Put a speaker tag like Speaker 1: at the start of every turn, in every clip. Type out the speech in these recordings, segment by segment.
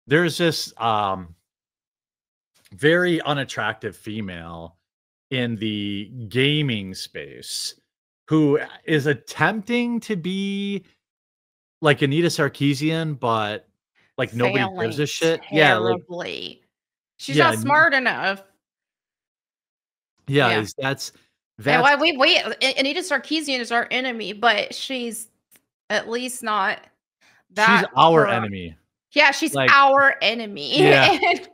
Speaker 1: there's this very unattractive female in the gaming space who is attempting to be like Anita Sarkeesian, but like nobody gives a
Speaker 2: Failing
Speaker 1: shit. Yeah, like
Speaker 2: terribly. She's
Speaker 1: yeah,
Speaker 2: not smart enough.
Speaker 1: yeah,
Speaker 2: Yeah.
Speaker 1: that's
Speaker 2: And why we Anita Sarkeesian is our enemy, but she's at least not
Speaker 1: she's
Speaker 2: that
Speaker 1: our
Speaker 2: corrupt.
Speaker 1: enemy.
Speaker 2: Yeah, she's
Speaker 1: Like,
Speaker 2: our enemy.
Speaker 1: yeah,
Speaker 2: and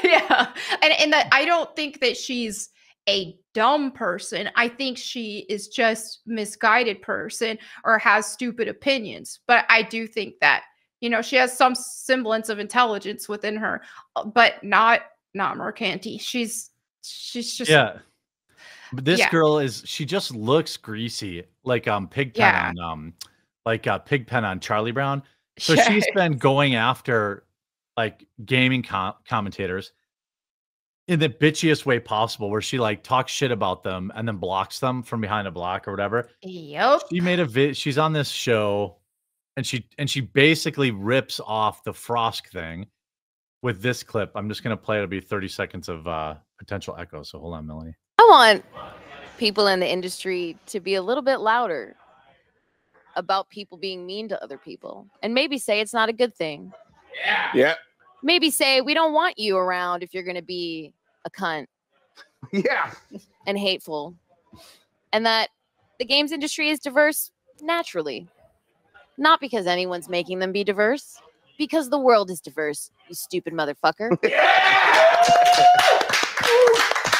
Speaker 2: yeah. And that I don't think that she's a dumb person. I think she is just misguided person or has stupid opinions. But I do think that, you know, she has some semblance of intelligence within her, but not Mercanti. She's just
Speaker 1: yeah. But this
Speaker 2: yeah.
Speaker 1: girl she just looks greasy, like Pigpen
Speaker 2: Yeah.
Speaker 1: on Pigpen on Charlie Brown. So
Speaker 2: Yeah.
Speaker 1: she's been going after like gaming commentators in the bitchiest way possible, where she like talks shit about them and then blocks them from behind a block or whatever.
Speaker 2: Yep.
Speaker 1: She made a she's on this show and she basically rips off the Frosk thing with this clip. I'm just gonna play it. It'll be 30 seconds of potential echo. So hold on, Melonie.
Speaker 3: I want people in the industry to be a little bit louder about people being mean to other people and maybe say it's not a good thing.
Speaker 4: Yeah.
Speaker 3: Maybe say we don't want you around if you're going to be a cunt.
Speaker 4: Yeah.
Speaker 3: And hateful. And that the games industry is diverse naturally. Not because anyone's making them be diverse, because the world is diverse, you stupid motherfucker.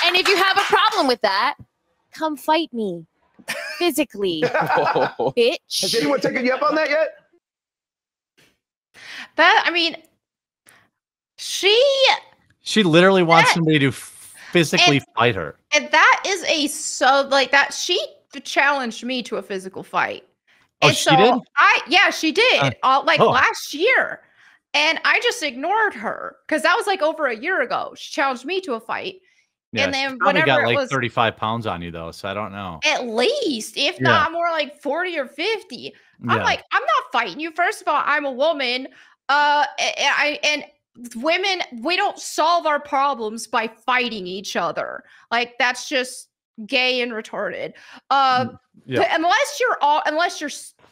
Speaker 3: And if you have a problem with that, come fight me. Physically. Bitch.
Speaker 4: Has anyone taken you up on that yet?
Speaker 2: That, I mean, she
Speaker 1: literally wants somebody to physically fight her.
Speaker 2: And that is that she challenged me to a physical fight.
Speaker 1: Oh,
Speaker 2: and
Speaker 1: she did?
Speaker 2: Yeah, she did. Last year. And I just ignored her because that was like over a year ago. She challenged me to a fight.
Speaker 1: Yeah,
Speaker 2: and then
Speaker 1: she probably
Speaker 2: whenever
Speaker 1: got like
Speaker 2: it was
Speaker 1: 35 pounds on you though, so I don't know.
Speaker 2: at least, if not more like 40 or 50. I'm like, I'm not fighting you. First of all, I'm a woman. And women, we don't solve our problems by fighting each other. Like that's just gay and retarded. Unless you're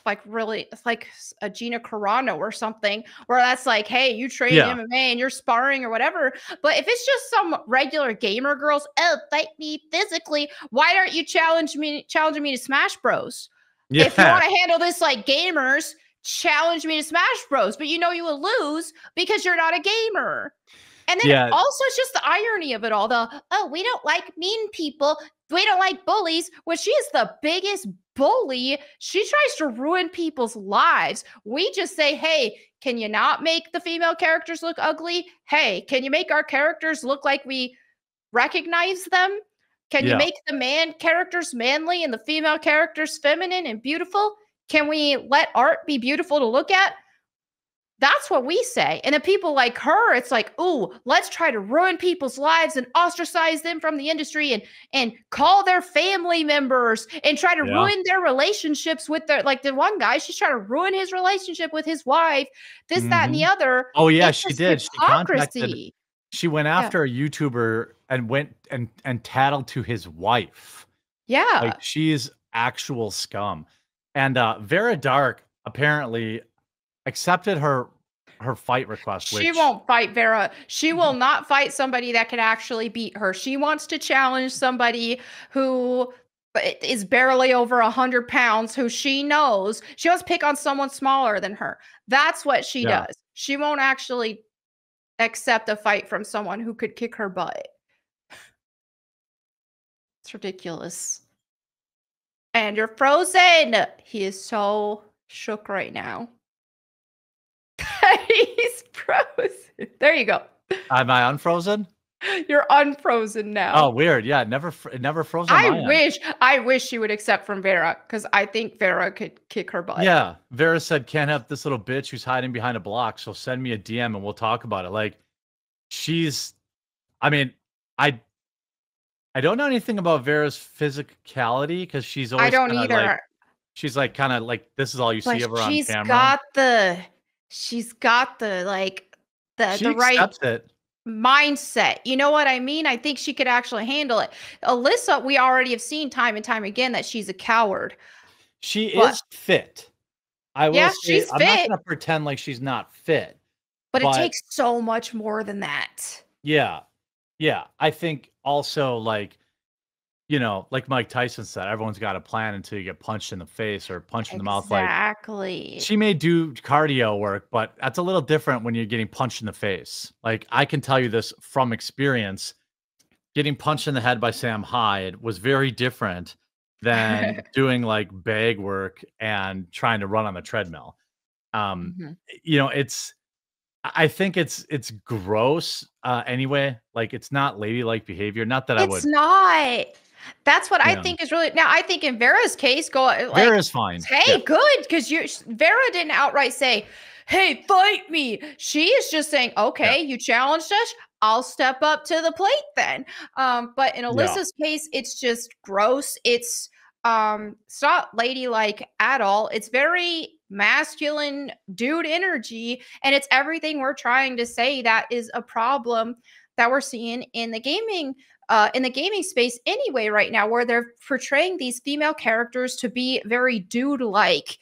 Speaker 2: like really like a Gina Carano or something, where that's like, hey, you train MMA and you're sparring or whatever. But if it's just some regular gamer girls, fight me physically, why aren't you challenging me to Smash Bros? Yeah. If you want to handle this like gamers, challenge me to Smash Bros. But you know you will lose because you're not a gamer. And then also it's just the irony of it all. We don't like mean people. We don't like bullies. When she is the biggest bully, she tries to ruin people's lives. We just say, hey, can you not make the female characters look ugly? Hey, can you make our characters look like we recognize them? Can you make the man characters manly and the female characters feminine and beautiful? Can we let art be beautiful to look at? That's what we say. And then people like her, it's like, ooh, let's try to ruin people's lives and ostracize them from the industry and call their family members and try to ruin their relationships with their, like the one guy, she's trying to ruin his relationship with his wife, this, that, and the other.
Speaker 1: Oh yeah, she did.
Speaker 2: Hypocrisy.
Speaker 1: She went after a YouTuber and went and tattled to his wife.
Speaker 2: Yeah.
Speaker 1: Like she's actual scum. And Vera Dark apparently accepted her fight request.
Speaker 2: She won't fight Vera. She will not fight somebody that can actually beat her. She wants to challenge somebody who is barely over 100 pounds, who she knows. She wants to pick on someone smaller than her. That's what she does. She won't actually accept a fight from someone who could kick her butt. It's ridiculous. And you're frozen. He is so shook right now. He's frozen. There you go.
Speaker 1: Am I unfrozen?
Speaker 2: You're unfrozen now.
Speaker 1: Oh, weird. Yeah, it never frozen.
Speaker 2: I wish she would accept from Vera, because I think Vera could kick her butt.
Speaker 1: Yeah, Vera said, can't have this little bitch who's hiding behind a block, so send me a DM and we'll talk about it. Like, I mean, I don't know anything about Vera's physicality, because she's always
Speaker 2: I don't either.
Speaker 1: Like, she's like kind of like, this is all you see of her on camera.
Speaker 2: She's got the like the right
Speaker 1: it.
Speaker 2: mindset. You know what I mean? I think she could actually handle it. Alyssa, we already have seen time and time again that she's a coward.
Speaker 1: She is fit. I will say,
Speaker 2: she's
Speaker 1: I'm
Speaker 2: fit.
Speaker 1: not going to pretend like she's not fit.
Speaker 2: But it takes so much more than that.
Speaker 1: Yeah. Yeah. I think also, like, you know, like Mike Tyson said, everyone's got a plan until you get punched in the face or punched in the mouth.
Speaker 2: Exactly.
Speaker 1: Like, she may do cardio work, but that's a little different when you're getting punched in the face. Like, I can tell you this from experience. Getting punched in the head by Sam Hyde was very different than doing like bag work and trying to run on the treadmill. You know, I think it's gross anyway. Like, it's not ladylike behavior. Not that
Speaker 2: it's not. That's what I think is really. Now, I think in Vera's case,
Speaker 1: Vera's fine.
Speaker 2: Hey, good, because Vera didn't outright say, "Hey, fight me." She is just saying, "Okay, you challenged us. I'll step up to the plate then." But in Alyssa's case, it's just gross. It's not ladylike at all. It's very masculine dude energy, and it's everything we're trying to say that is a problem that we're seeing in the gaming space anyway right now, where they're portraying these female characters to be very dude-like.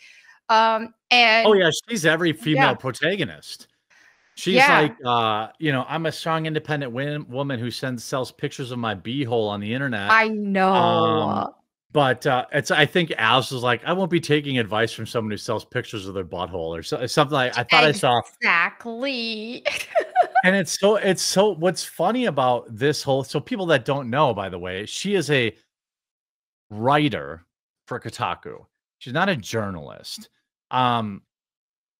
Speaker 2: And
Speaker 1: oh yeah, she's every female protagonist. She's like, you know, I'm a strong, independent woman who sells pictures of my beehole on the internet.
Speaker 2: I know.
Speaker 1: But I think Al's was like, I won't be taking advice from someone who sells pictures of their butthole or something like. I thought I saw
Speaker 2: exactly.
Speaker 1: And it's so. What's funny about this whole? So people that don't know, by the way, she is a writer for Kotaku. She's not a journalist.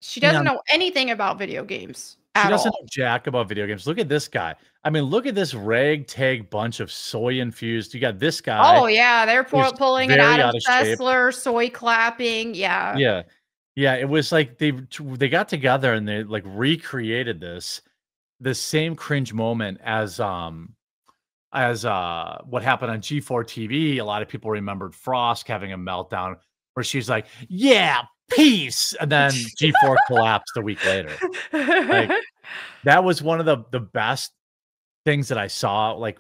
Speaker 2: She doesn't know anything about video games.
Speaker 1: She doesn't know jack about video games. Look at this guy. I mean, look at this ragtag bunch of soy infused. You got this guy.
Speaker 2: Oh yeah, they're pulling an Adam Sessler, soy clapping. Yeah.
Speaker 1: Yeah. Yeah. It was like they got together and they like recreated the same cringe moment as what happened on G4 TV. A lot of people remembered Frosk having a meltdown where she's like, "Yeah, peace," and then G4 collapsed a week later. Like, that was one of the best things that I saw. Like,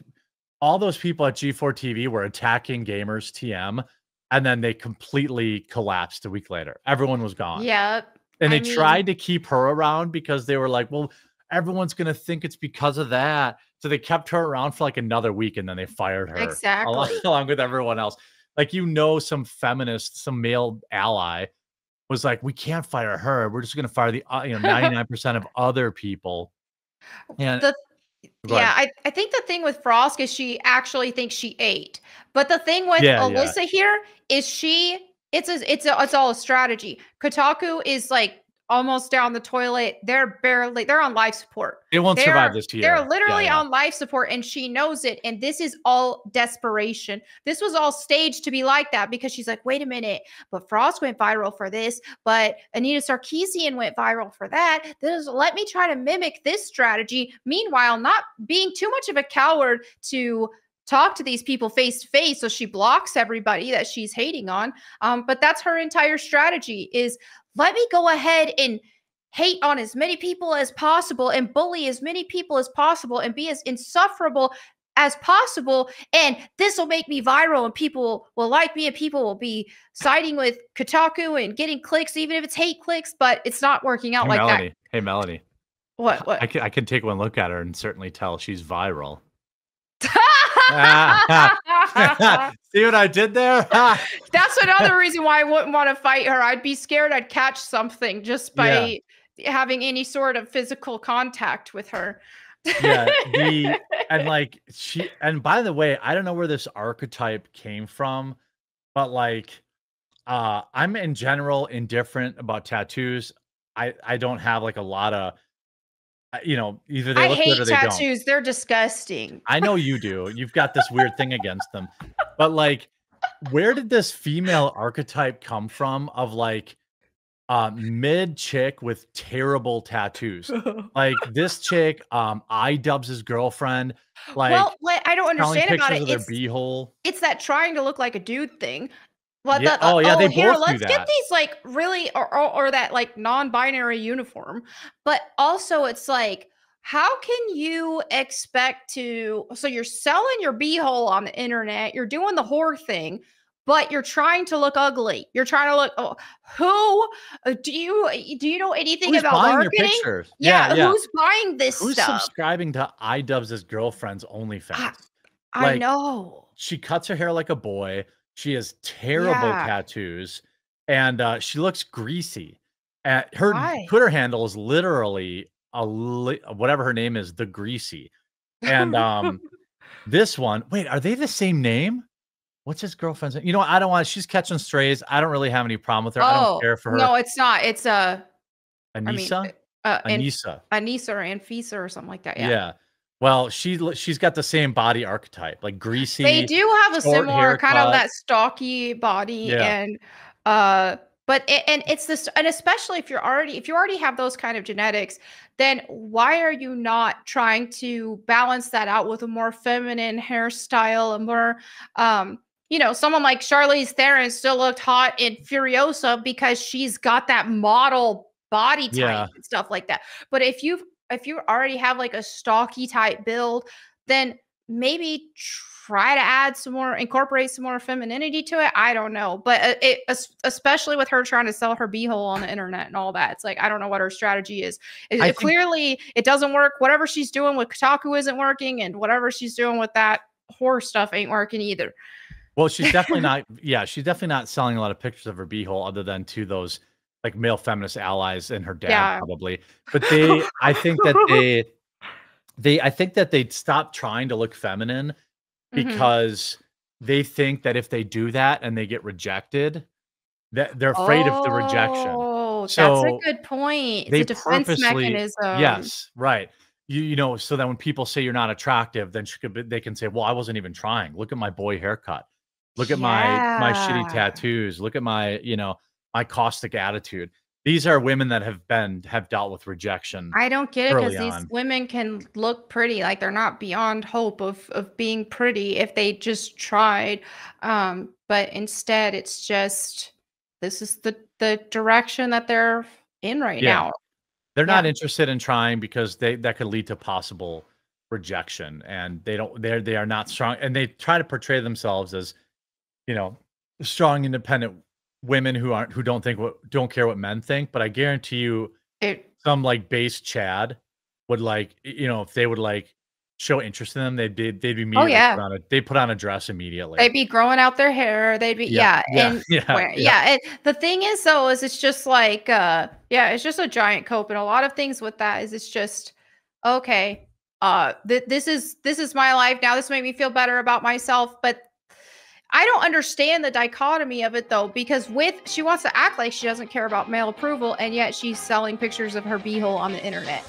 Speaker 1: all those people at G4 TV were attacking gamers TM, and then they completely collapsed a week later. Everyone was gone.
Speaker 2: Yeah.
Speaker 1: And they tried to keep her around because they were like, well, everyone's going to think it's because of that. So they kept her around for like another week, and then they fired her.
Speaker 2: Exactly.
Speaker 1: Along with everyone else. Like, you know, some feminist, some male ally was like, we can't fire her. We're just going to fire the 99% of other people. And
Speaker 2: I think the thing with Frosk is she actually thinks she ate. But the thing with Alyssa here is it's all a strategy. Kotaku is like almost down the toilet. They're on life support.
Speaker 1: They won't survive this year.
Speaker 2: They're literally on life support, and she knows it. And this is all desperation. This was all staged to be like that because she's like, wait a minute, but Frost went viral for this, but Anita Sarkeesian went viral for that. Let me try to mimic this strategy. Meanwhile, not being too much of a coward to talk to these people face to face, so she blocks everybody that she's hating on. But that's her entire strategy is, let me go ahead and hate on as many people as possible and bully as many people as possible and be as insufferable as possible. And this will make me viral and people will like me and people will be siding with Kotaku and getting clicks, even if it's hate clicks, but it's not working out like that.
Speaker 1: Hey, Melonie.
Speaker 2: What?
Speaker 1: I can take one look at her and certainly tell she's viral. See what I did there?
Speaker 2: That's another reason why I wouldn't want to fight her. I'd be scared I'd catch something just by having any sort of physical contact with her.
Speaker 1: And by the way, I don't know where this archetype came from, but like I'm in general indifferent about tattoos. I don't have like a lot of either they look good or they don't. I hate
Speaker 2: tattoos. They're disgusting.
Speaker 1: I know you do. You've got this weird thing against them. But like, where did this female archetype come from of like mid chick with terrible tattoos? Like this chick, iDubbbz his girlfriend. Like,
Speaker 2: well, what I don't understand about it,
Speaker 1: their beehole.
Speaker 2: It's that trying to look like a dude thing. Well,
Speaker 1: they both do that.
Speaker 2: Let's get these like really or that like non-binary uniform. But also it's like, how can you expect to, so you're selling your beehole on the internet, you're doing the whore thing, but you're trying to look ugly. You're trying to look, do you know anything
Speaker 1: Who's
Speaker 2: about
Speaker 1: buying your
Speaker 2: marketing?
Speaker 1: pictures?
Speaker 2: Yeah, who's buying this
Speaker 1: Who's
Speaker 2: stuff?
Speaker 1: subscribing to iDubbbz's girlfriend's OnlyFans?
Speaker 2: I know.
Speaker 1: She cuts her hair like a boy. She has terrible tattoos, and she looks greasy. Her Twitter handle is literally whatever her name is, the Greasy. And this one, wait, are they the same name? What's his girlfriend's name? You know what? I don't want. She's catching strays. I don't really have any problem with her. I don't care for her.
Speaker 2: No, it's not. It's
Speaker 1: Anissa.
Speaker 2: Anissa or Anfisa or something like that. Yeah.
Speaker 1: Well, she's got the same body archetype, like greasy.
Speaker 2: They do have a similar
Speaker 1: haircut.
Speaker 2: kind of that stocky body, and it's this, and especially if you already have those kind of genetics, then why are you not trying to balance that out with a more feminine hairstyle, a more someone like Charlize Theron still looked hot in Furiosa because she's got that model body type and stuff like that. But if you already have like a stocky type build, then maybe try to incorporate some more femininity to it. I don't know. But especially with her trying to sell her beehole on the internet and all that, it's like, I don't know what her strategy is. Clearly it doesn't work. Whatever she's doing with Kotaku isn't working, and whatever she's doing with that horror stuff ain't working either.
Speaker 1: Well, she's definitely not. Yeah, she's definitely not selling a lot of pictures of her beehole other than to those like male feminist allies and her dad probably. But I think that they stopped trying to look feminine because they think that if they do that and they get rejected, that they're afraid of the rejection.
Speaker 2: Oh, that's a good point. It's a defense mechanism.
Speaker 1: Yes, right. So that when people say you're not attractive, then they can say, well, I wasn't even trying. Look at my boy haircut. Look at my shitty tattoos. Look at my, my caustic attitude. These are women that have dealt with rejection.
Speaker 2: I don't get it, because these women can look pretty. Like, they're not beyond hope of being pretty if they just tried. But instead, it's just, this is the direction that they're in right now.
Speaker 1: They're not interested in trying because that could lead to possible rejection, and they are not strong, and they try to portray themselves as, strong, independent women who don't care what men think. But I guarantee you, some like base Chad would if they would show interest in them, they'd be immediately they'd put on a dress immediately.
Speaker 2: They'd be growing out their hair. They'd be And the thing is, though, is it's just like it's just a giant cope, and a lot of things with that is it's just okay. This is my life now. This made me feel better about myself, but I don't understand the dichotomy of it, though, because she wants to act like she doesn't care about male approval, and yet she's selling pictures of her beehole on the internet.